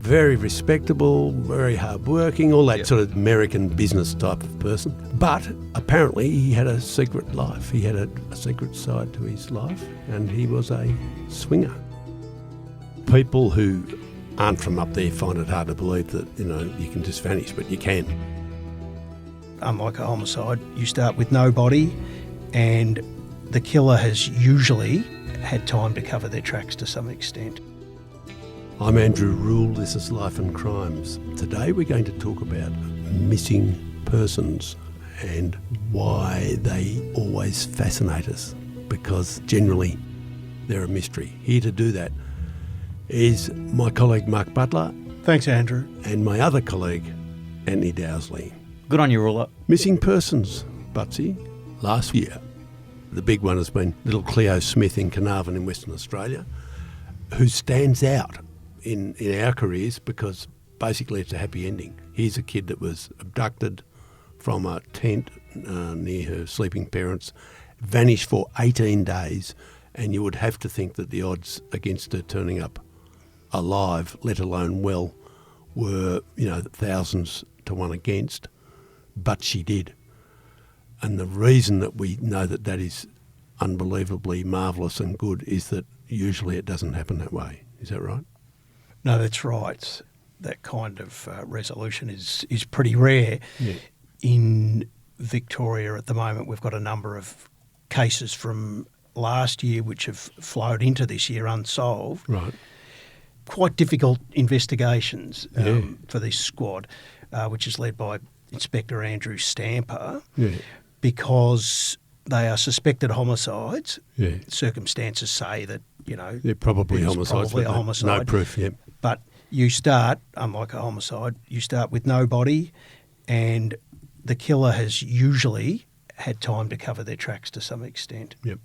Very respectable, very hard-working, all that sort of American business type of person. But apparently he had a secret life. He had a secret side to his life, and he was a swinger. People who aren't from up there find it hard to believe that, you can just vanish, but you can. Unlike a homicide, you start with no body, and the killer has usually had time to cover their tracks to some extent. I'm Andrew Rule, this is Life and Crimes. Today we're going to talk about missing persons and why they always fascinate us, because generally they're a mystery. Here to do that is my colleague Mark Butler. Thanks, Andrew. And my other colleague, Anthony Dowsley. Good on you, Ruler. Missing persons, Butsy, last year. The big one has been little Cleo Smith in Carnarvon in Western Australia, who stands out in our careers because basically it's a happy ending. Here's a kid that was abducted from a tent near her sleeping parents, vanished for 18 days, and you would have to think that the odds against her turning up alive, let alone well, were, thousands to one against, but she did. And the reason that we know that that is unbelievably marvellous and good is that usually it doesn't happen that way. Is that right? No, that's right. That kind of resolution is pretty rare. Yeah. In Victoria at the moment, we've got a number of cases from last year which have flowed into this year unsolved. Right. Quite difficult investigations for this squad, which is led by Inspector Andrew Stamper, because they are suspected homicides. Yeah. Circumstances say that, They're probably it's homicides, probably but a homicide. no proof yet. But you start, unlike a homicide, you start with no body, and the killer has usually had time to cover their tracks to some extent. Yep.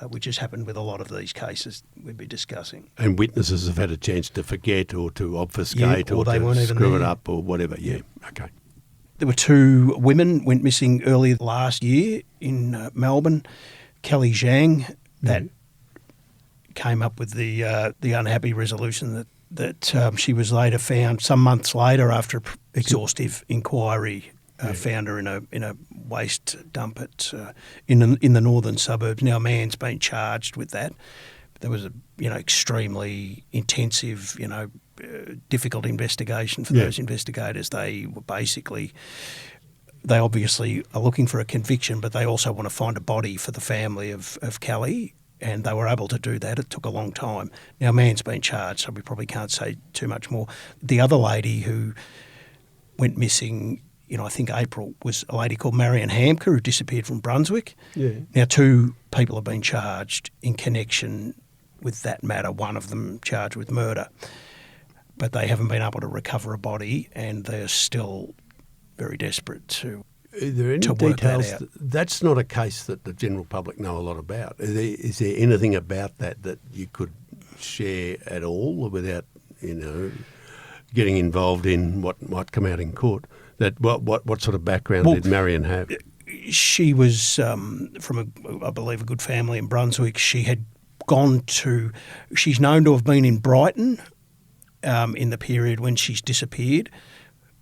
Which has happened with a lot of these cases we'll be discussing. And witnesses have had a chance to forget or to obfuscate or they to weren't even screw it there. up or whatever. Yeah, okay. There were two women went missing earlier last year in Melbourne. Kelly Zhang, that came up with the unhappy resolution that she was later found some months later after exhaustive inquiry. Found her in a waste dump in the northern suburbs. Now a man's been charged with that. There was a extremely intensive difficult investigation for those investigators. They obviously are looking for a conviction, but they also want to find a body for the family of Kelly, and they were able to do that. It took a long time. Now a man's been charged, so we probably can't say too much more. The other lady who went missing, I think April, was a lady called Marion Hamker who disappeared from Brunswick. Yeah. Now two people have been charged in connection with that matter, one of them charged with murder. But they haven't been able to recover a body, and they're still very desperate to Are there any to work details? that out. That's not a case that the general public know a lot about. Is there anything about that you could share at all without, getting involved in what might come out in court? That what sort of background did Marion have? She was from, I believe, a good family in Brunswick. She had she's known to have been in Brighton in the period when she's disappeared.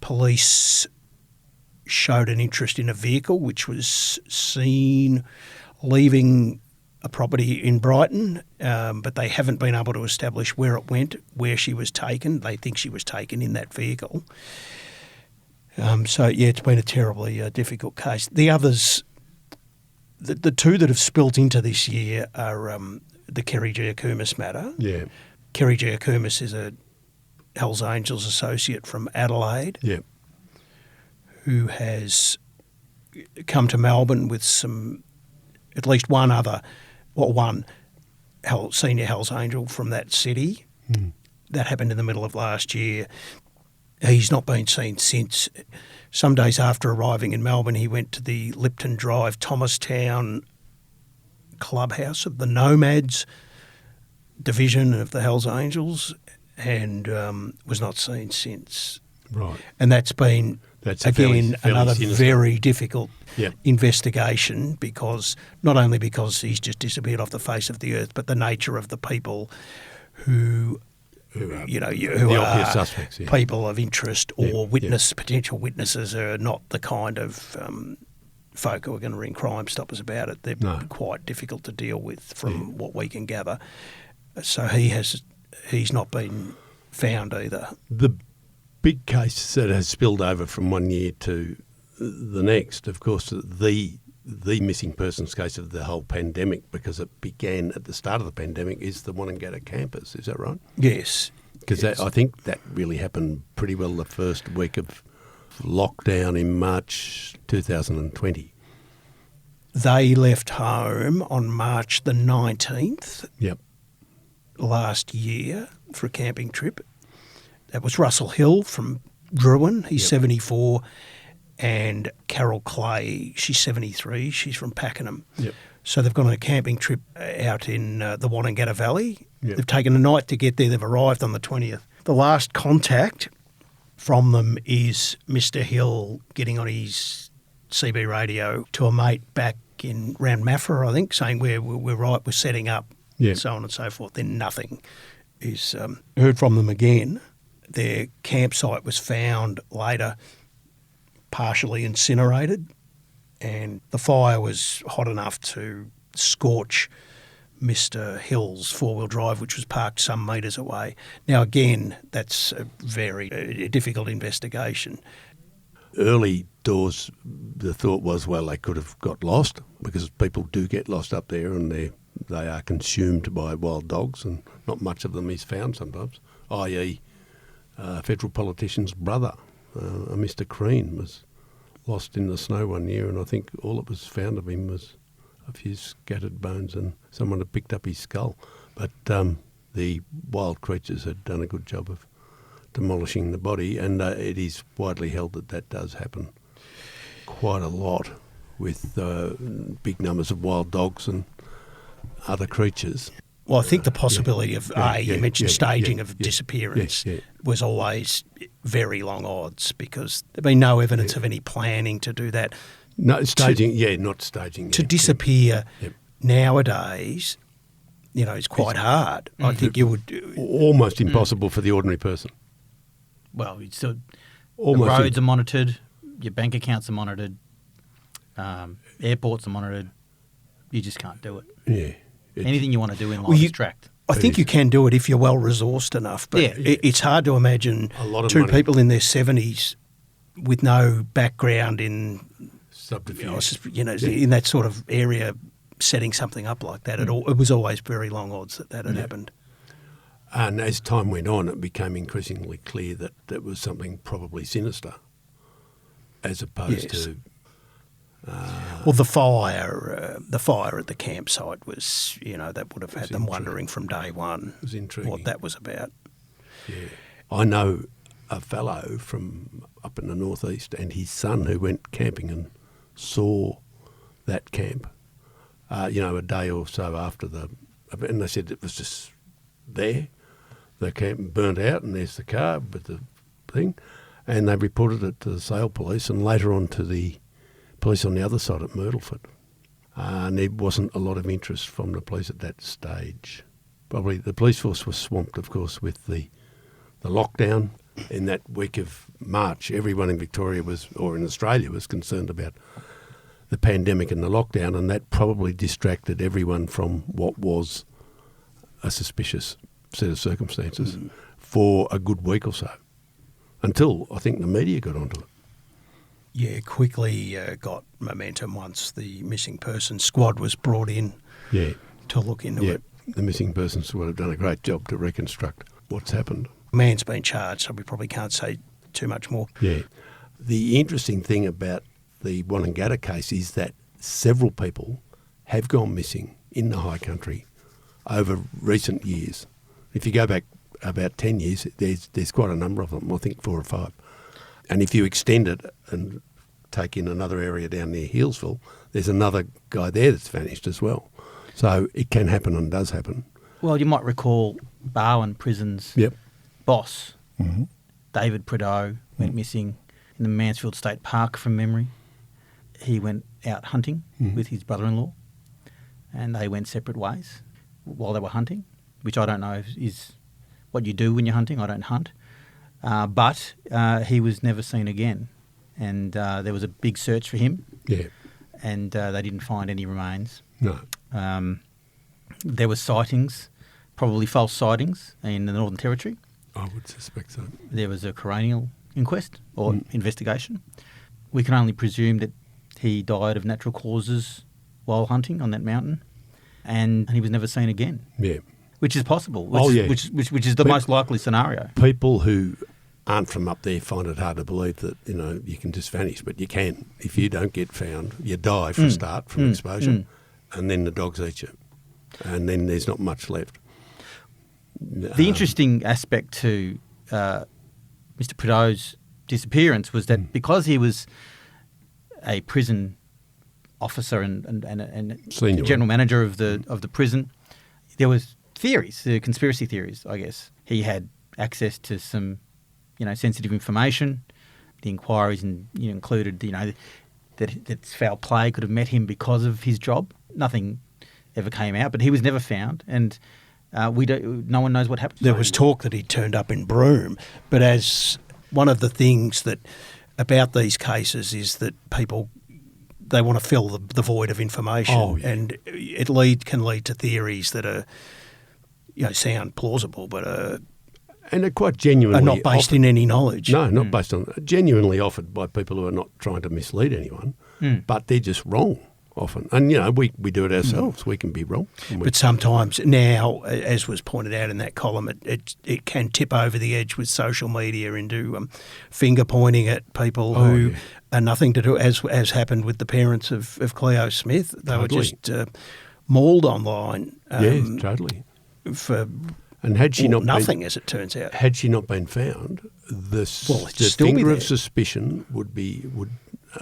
Police showed an interest in a vehicle which was seen leaving a property in Brighton, but they haven't been able to establish where it went, where she was taken. They think she was taken in that vehicle. It's been a terribly difficult case. The others, the two that have spilt into this year are the Kerry Giacomis matter. Yeah. Kerry Giacomis is a Hells Angels associate from Adelaide. Yeah. Who has come to Melbourne with at least one senior Hells Angel from that city. That happened in the middle of last year. He's not been seen since. Some days after arriving in Melbourne, he went to the Lipton Drive, Thomastown clubhouse of the Nomads division of the Hells Angels, and was not seen since. Right. And that's been, fairly another sinister. very difficult Yep. investigation, because not only because he's just disappeared off the face of the earth, but the nature of the people who Who are who the are obvious suspects, yeah. people of interest or Yeah, potential witnesses are not the kind of folk who are going to ring Crime Stoppers about it. They're No. quite difficult to deal with from what we can gather. So he's not been found either. The big case that has spilled over from one year to the next, of course, the missing persons case of the whole pandemic, because it began at the start of the pandemic, is the Wollongata campus. Is that right? Yes. Because I think that really happened pretty well the first week of lockdown in March 2020. They left home on March the 19th Yep. last year for a camping trip. That was Russell Hill from Druin. He's 74. And Carol Clay, she's 73. She's from Pakenham. Yep. So they've gone on a camping trip out in the Wollongata Valley. Yep. They've taken a night to get there. They've arrived on the 20th. The last contact from them is Mr. Hill getting on his CB radio to a mate back in round Maffra, I think, saying we're right, we're setting up, Yeah. so on and so forth. Then nothing is heard from them again. Their campsite was found later partially incinerated, and the fire was hot enough to scorch Mr. Hill's four-wheel drive, which was parked some metres away. Now, again, that's a very difficult investigation. Early doors, the thought was, well, they could have got lost, because people do get lost up there, and they are consumed by wild dogs, and not much of them is found sometimes, i.e. A federal politician's brother, a Mr. Crean, was lost in the snow one year, and I think all that was found of him was a few scattered bones, and someone had picked up his skull. But the wild creatures had done a good job of demolishing the body, and it is widely held that does happen quite a lot with big numbers of wild dogs and other creatures. Well, I think the possibility of, you mentioned staging of disappearance was always very long odds, because there'd been no evidence of any planning to do that. No, staging, not staging. To disappear nowadays, is quite hard. I think you would... Almost impossible for the ordinary person. Well, it's still, the Almost roads are monitored, your bank accounts are monitored, airports are monitored. You just can't do it. Yeah. Anything you want to do in life is tracked. I think you can do it if you're well resourced enough, but it's hard to imagine two people in their 70s with no background in subterfuge, in that sort of area, setting something up like that. It was always very long odds that had happened. And as time went on, it became increasingly clear that it was something probably sinister, as opposed to... Well, the fire at the campsite was, that would have had them wondering from day one It was intriguing. what that was about. Yeah. I know a fellow from up in the northeast and his son who went camping and saw that camp, a day or so after the event, and they said it was just there. The camp burnt out and there's the car with the thing, and they reported it to the Sale Police and later on to the police on the other side at Myrtleford. And there wasn't a lot of interest from the police at that stage. Probably the police force was swamped, of course, with the lockdown. In that week of March, everyone in Victoria or in Australia was concerned about the pandemic and the lockdown, and that probably distracted everyone from what was a suspicious set of circumstances for a good week or so, until I think the media got onto it. Yeah, quickly got momentum once the missing persons squad was brought in to look into it. The missing persons squad have done a great job to reconstruct what's happened. Man's been charged, so we probably can't say too much more. Yeah. The interesting thing about the Wollongata case is that several people have gone missing in the high country over recent years. If you go back about 10 years, there's quite a number of them, I think 4 or 5. And if you extend it and take in another area down near Healesville, there's another guy there that's vanished as well. So it can happen and does happen. Well, you might recall Barwon Prison's boss, David Prideaux, went missing in the Mansfield State Park from memory. He went out hunting with his brother-in-law, and they went separate ways while they were hunting, which I don't know is what you do when you're hunting. I don't hunt. But he was never seen again. And there was a big search for him. Yeah. And they didn't find any remains. No. There were sightings, probably false sightings, in the Northern Territory. I would suspect so. There was a coronial inquest or investigation. We can only presume that he died of natural causes while hunting on that mountain, and he was never seen again. Yeah. Which is possible. Oh, yeah. Which is the most likely scenario. People who aren't from up there find it hard to believe that, you know, you can just vanish, but you can. If you don't get found, you die for a start from exposure, and then the dogs eat you, and then there's not much left. The interesting aspect to Mr. Prideaux's disappearance was that because he was a prison officer and Senior general manager of the prison, there was theories, conspiracy theories, I guess. He had access to some, sensitive information. The inquiries included, that foul play could have met him because of his job. Nothing ever came out, but he was never found, and no one knows what happened. There was talk that he turned up in Broome, but as one of the things that about these cases is that people, they want to fill the void of information, and it can lead to theories that are, sound plausible, but and are quite genuinely are not based in any knowledge. No, not based on genuinely offered by people who are not trying to mislead anyone, but they're just wrong often. And we do it ourselves. We can be wrong. But sometimes now, as was pointed out in that column, it can tip over the edge with social media into finger pointing at people who are nothing to do, as happened with the parents of Cleo Smith. They were just mauled online. Yes, totally. And had she not nothing, as it turns out, had she not been found, the finger of suspicion would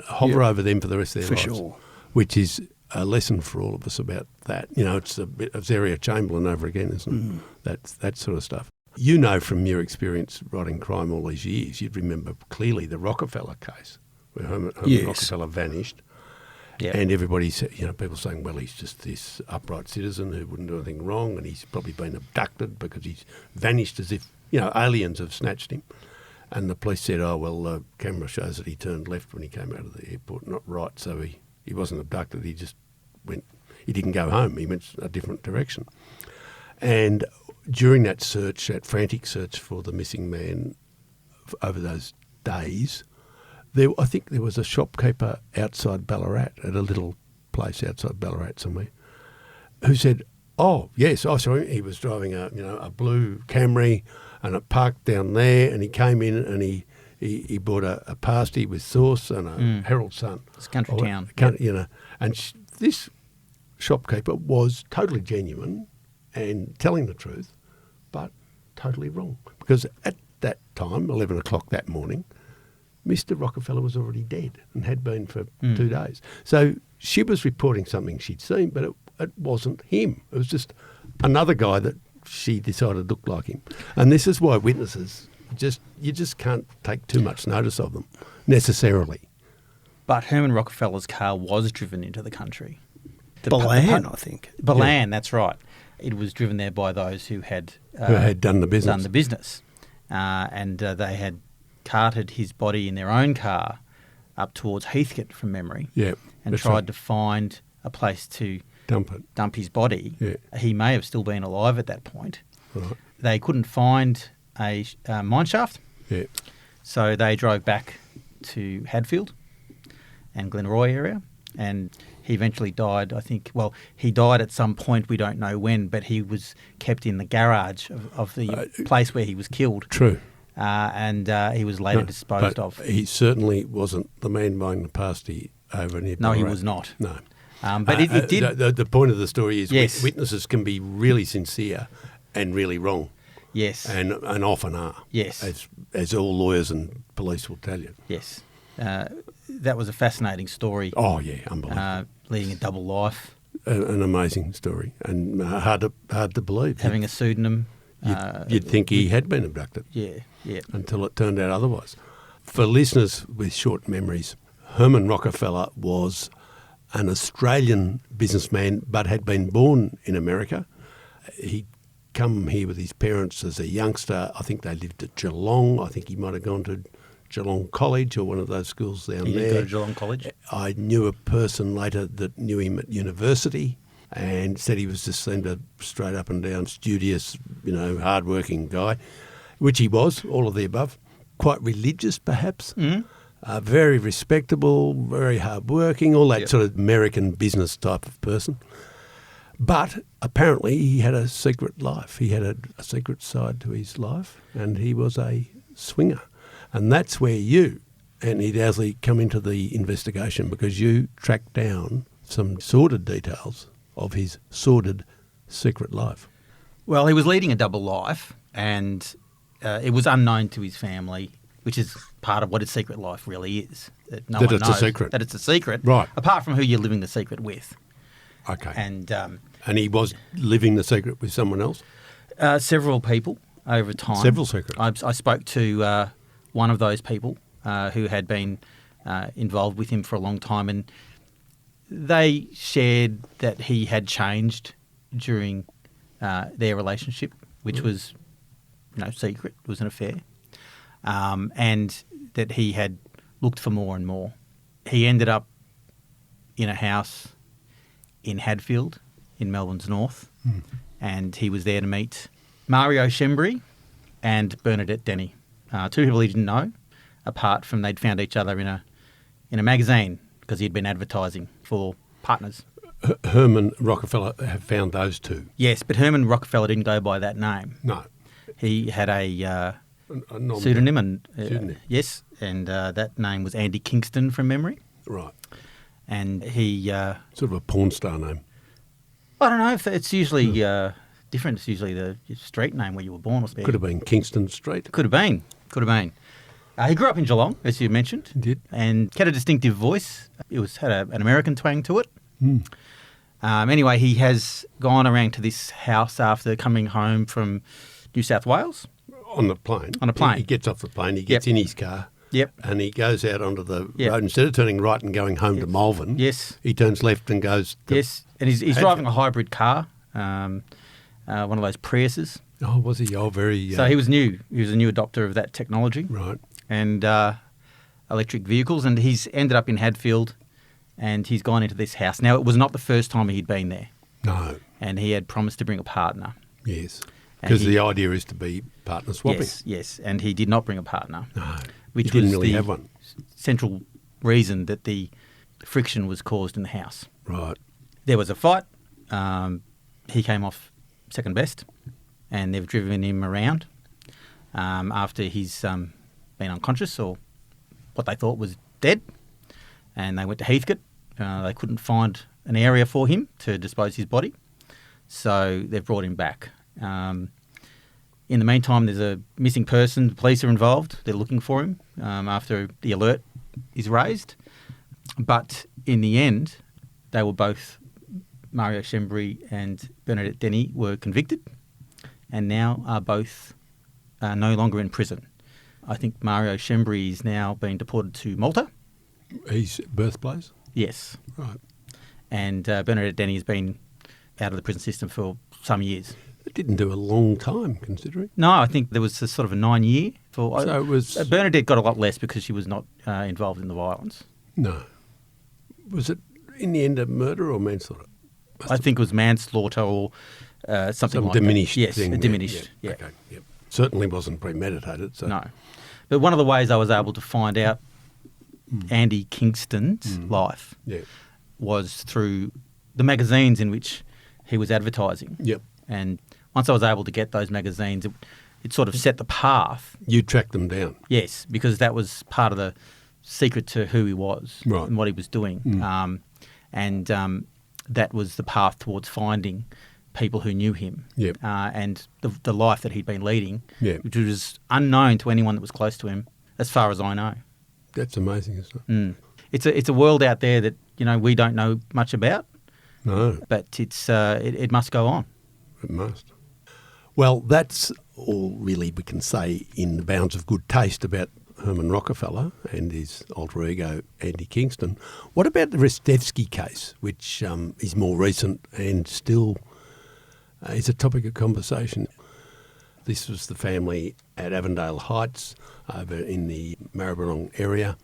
hover over them for the rest of their lives. For sure. Which is a lesson for all of us about that. It's a bit of Zaria Chamberlain over again, isn't it? That sort of stuff. From your experience writing crime all these years, you'd remember clearly the Rockefeller case, where Herman Rockefeller vanished. Yep. And everybody said, people saying, well, he's just this upright citizen who wouldn't do anything wrong, and he's probably been abducted because he's vanished as if, aliens have snatched him. And the police said, the camera shows that he turned left when he came out of the airport, not right, so he wasn't abducted, he just went, he didn't go home, he went a different direction. And during that frantic search for the missing man over those days, I think there was a shopkeeper outside Ballarat, at a little place outside Ballarat somewhere, who said, oh, yes, I saw him. He was driving a blue Camry, and it parked down there, and he came in and he bought a pasty with sauce and a Herald Sun. It's a country town. And this shopkeeper was totally genuine and telling the truth, but totally wrong. Because at that time, 11 o'clock that morning, Mr. Rockefeller was already dead and had been for 2 days. So she was reporting something she'd seen, but it wasn't him. It was just another guy that she decided looked like him. And this is why witnesses, you just can't take too much notice of them, necessarily. But Herman Rockefeller's car was driven into the country. Balan, I think. Balan, that's right. It was driven there by those who had done the business. And they had carted his body in their own car up towards Heathcote from memory, and tried to find a place to dump his body. Yeah. He may have still been alive at that point. Right. They couldn't find a mine shaft, so they drove back to Hadfield and Glenroy area, and he eventually died, I think. Well, he died at some point, we don't know when, but he was kept in the garage of the place where he was killed. True. And he was later disposed of. He certainly wasn't the man buying the pasty over near No, he was not. No. But it did... The point of the story is witnesses can be really sincere and really wrong. Yes. And often are. Yes. As all lawyers and police will tell you. Yes. That was a fascinating story. Oh, yeah, unbelievable. Leading a double life. An amazing story, and hard to believe. Having a pseudonym. You'd think he had been abducted. Yeah. Until it turned out otherwise. For listeners with short memories, Herman Rockefeller was an Australian businessman but had been born in America. He come here with his parents as a youngster. I think they lived at Geelong. I think he might have gone to Geelong College or one of those schools down He there. did go to Geelong College. I knew a person later that knew him at university and said he was just seemed a straight up and down studious, hard-working guy, which he was, all of the above. Quite religious, perhaps. Very respectable, very hard-working, all that sort of American business type of person. But apparently he had a secret life. He had a secret side to his life, and he was a swinger. And that's where you, Anthony Dowsley, come into the investigation, because you tracked down some sordid details of his sordid secret life. Well, he was leading a double life, and it was unknown to his family, which is part of what his secret life really is. That That one it's a knows secret. That it's a secret. Right. Apart from who you're living the secret with. Okay. And And he was living the secret with someone else? several people over time. Several secrets? I spoke to one of those people who had been involved with him for a long time, and they shared that he had changed during their relationship, which was secret. It was an affair. And that he had looked for more and more. He ended up in a house in Hadfield in Melbourne's north, and he was there to meet Mario Schembri and Bernadette Denny, two people he didn't know, apart from they'd found each other in a magazine because he'd been advertising for partners. Herman Rockefeller have found those two? Yes, but Herman Rockefeller didn't go by that name. No. He had a pseudonym, and yes, and that name was Andy Kingston from memory. Right. And he... sort of a porn star name. I don't know if it's usually different. It's usually the street name where you were born. Could have been Kingston Street. Could have been. He grew up in Geelong, as you mentioned. He did. And had a distinctive voice. It had an American twang to it. Anyway, he has gone around to this house after coming home from New South Wales. On the plane. On a plane. He gets off the plane, he gets in his car. Yep. And he goes out onto the road. Instead of turning right and going home to Malvern, he turns left and goes to Yes, and he's driving a hybrid car, one of those Priuses. Oh, was he? Oh, very... So he was new. He was a new adopter of that technology. Right. And electric vehicles. And he's ended up in Hadfield, and he's gone into this house. Now, it was not the first time he'd been there. No. And he had promised to bring a partner. Yes. Because the idea is to be partner swapping. Yes. And he did not bring a partner. No. Which he didn't was really the have one. central reason that the friction was caused in the house. Right. There was a fight. He came off second best, and they've driven him around after he's been unconscious or what they thought was dead. And they went to Heathcote. They couldn't find an area for him to dispose his body, so they've brought him back. In the meantime, there's a missing person. The police are involved. They're looking for him after the alert is raised. But in the end, they were both, Mario Schembri and Bernadette Denny, were convicted and now are both no longer in prison. I think Mario Schembri is now being deported to Malta. His birthplace? Yes. Right. And Bernadette Denny has been out of the prison system for some years. It didn't do a long time, considering. No, I think there was a sort of a 9-year. So it was... Bernadette got a lot less because she was not involved in the violence. No. Was it, in the end, a murder or manslaughter? I think it was manslaughter or something like diminished that. Yes, thing. diminished. Yeah. Okay, yep. Certainly wasn't premeditated. So. No. But one of the ways I was able to find out Andy Kingston's life was through the magazines in which he was advertising. Yep. And once I was able to get those magazines, it sort of set the path. You tracked them down? Yes, because that was part of the secret to who he was and what he was doing. That was the path towards finding people who knew him and the life that he'd been leading, which was unknown to anyone that was close to him, as far as I know. That's amazing, isn't it? It's a world out there that we don't know much about. No, but it must go on. It must. Well, that's all really we can say in the bounds of good taste about Herman Rockefeller and his alter ego, Andy Kingston. What about the Rustevsky case, which is more recent and still is a topic of conversation? This was the family at Avondale Heights over in the Maribyrnong area.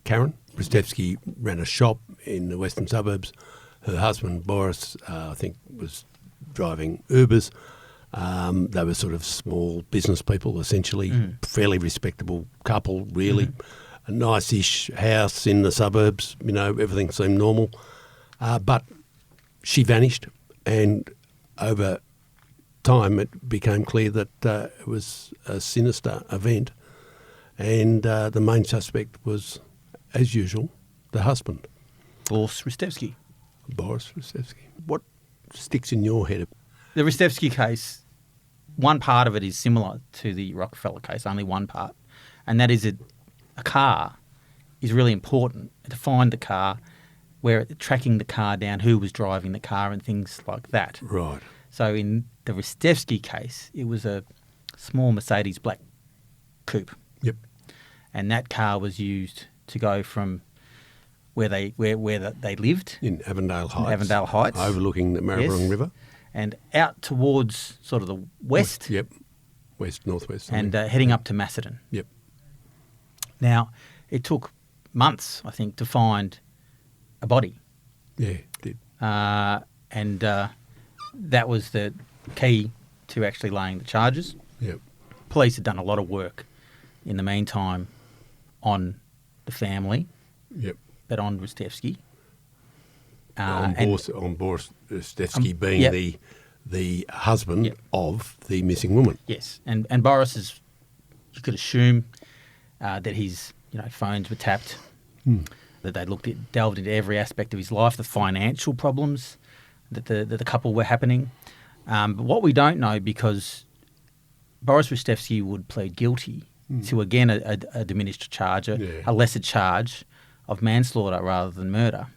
Karen Rustevsky ran a shop in the western suburbs. Her husband, Boris, I think, was driving Ubers. They were sort of small business people, essentially, fairly respectable couple, really. A nice-ish house in the suburbs, everything seemed normal. But she vanished, and over time it became clear that it was a sinister event, and the main suspect was, as usual, the husband. Boris Rustevsky. Boris Rustevsky. What sticks in your head? The Rustevsky case, one part of it is similar to the Rockefeller case, only one part, and that is that a car is really important to find the car, where tracking the car down, who was driving the car and things like that. Right. So in the Rustevsky case, it was a small Mercedes black coupe. Yep. And that car was used to go from where they lived In Avondale Heights. Overlooking the Maribyrnong River. And out towards sort of the west. Yep. Northwest. And heading up to Macedon. Yep. Now, it took months, I think, to find a body. Yeah, it did. And that was the key to actually laying the charges. Yep. Police had done a lot of work in the meantime on the family. Yep. But on Rustevsky. On Boris Rustevsky being the husband of the missing woman. Yes, and Boris is, you could assume that his phones were tapped, that they delved into every aspect of his life, the financial problems that the couple were happening. But what we don't know, because Boris Rustevsky would plead guilty to, again, a diminished charge, a lesser charge of manslaughter rather than murder.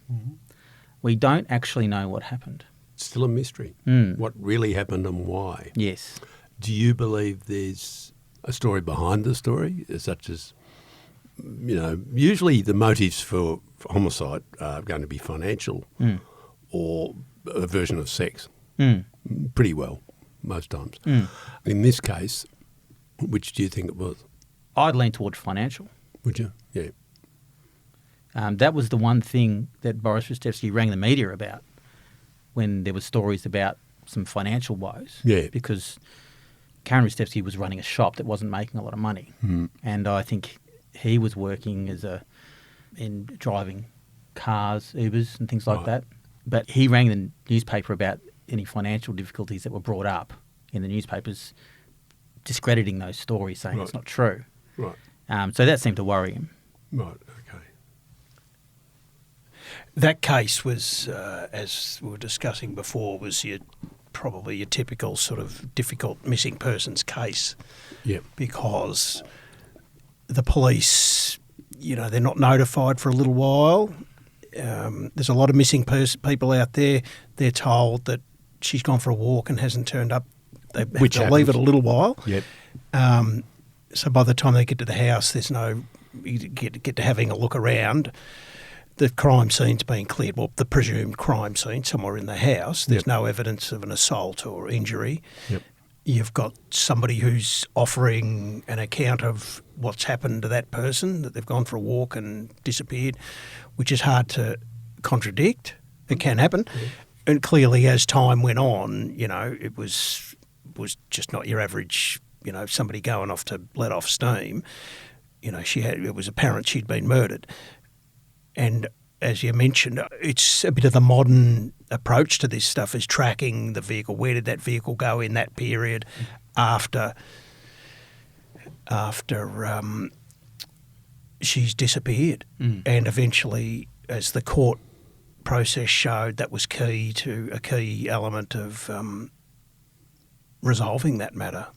We don't actually know what happened. It's still a mystery. What really happened and why. Yes. Do you believe there's a story behind the story, such as, usually the motives for homicide are going to be financial or a version of sex? Pretty well, most times. In this case, which do you think it was? I'd lean towards financial. Would you? Yeah. That was the one thing that Boris Rustevsky rang the media about when there were stories about some financial woes. Yeah. Because Karen Rustevsky was running a shop that wasn't making a lot of money. And I think he was working in driving cars, Ubers and things like that. But he rang the newspaper about any financial difficulties that were brought up in the newspapers, discrediting those stories, saying it's not true. Right. So that seemed to worry him. Right, okay. That case was, as we were discussing before, was probably your typical sort of difficult missing persons case. Yep. Because the police, they're not notified for a little while. There's a lot of missing people out there. They're told that she's gone for a walk and hasn't turned up. They have to leave it a little while. Yep. So by the time they get to the house, you get to having a look around. The crime scene's been cleared. Well, the presumed crime scene somewhere in the house. There's no evidence of an assault or injury. Yep. You've got somebody who's offering an account of what's happened to that person, that they've gone for a walk and disappeared, which is hard to contradict. It can happen. Yeah. And clearly as time went on, it was just not your average, somebody going off to let off steam. It was apparent she'd been murdered. And as you mentioned, it's a bit of the modern approach to this stuff, is tracking the vehicle. Where did that vehicle go in that period after she's disappeared? And eventually, as the court process showed, that was a key element of resolving that matter.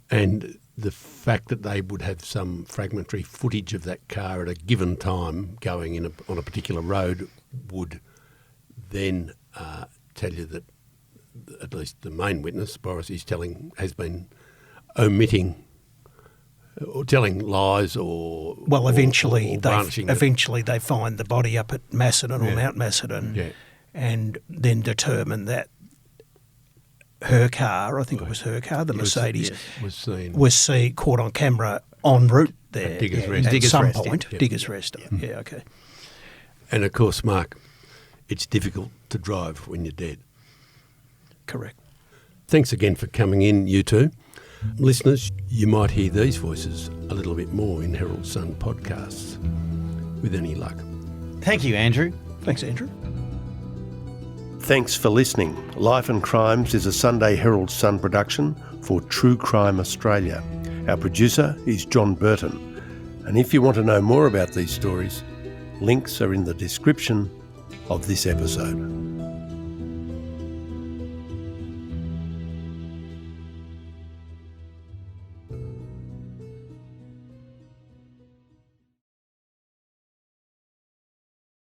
And the fact that they would have some fragmentary footage of that car at a given time going on a particular road would then tell you that at least the main witness, Boris, has been omitting or telling lies or eventually they find the body up at Macedon or Mount Macedon, and then determine that her car, I think it was her car, the Mercedes, was seen caught on camera en route there at Diggers Rest. at Diggers some Rest, point. yeah. Diggers Rest. Yeah, okay. And of course, Mark, it's difficult to drive when you're dead. Correct. Thanks again for coming in, you two. Listeners, you might hear these voices a little bit more in Herald Sun podcasts, with any luck. Thank you, Andrew. Thanks, Andrew. Thanks for listening. Life and Crimes is a Sunday Herald Sun production for True Crime Australia. Our producer is John Burton. And if you want to know more about these stories, links are in the description of this episode.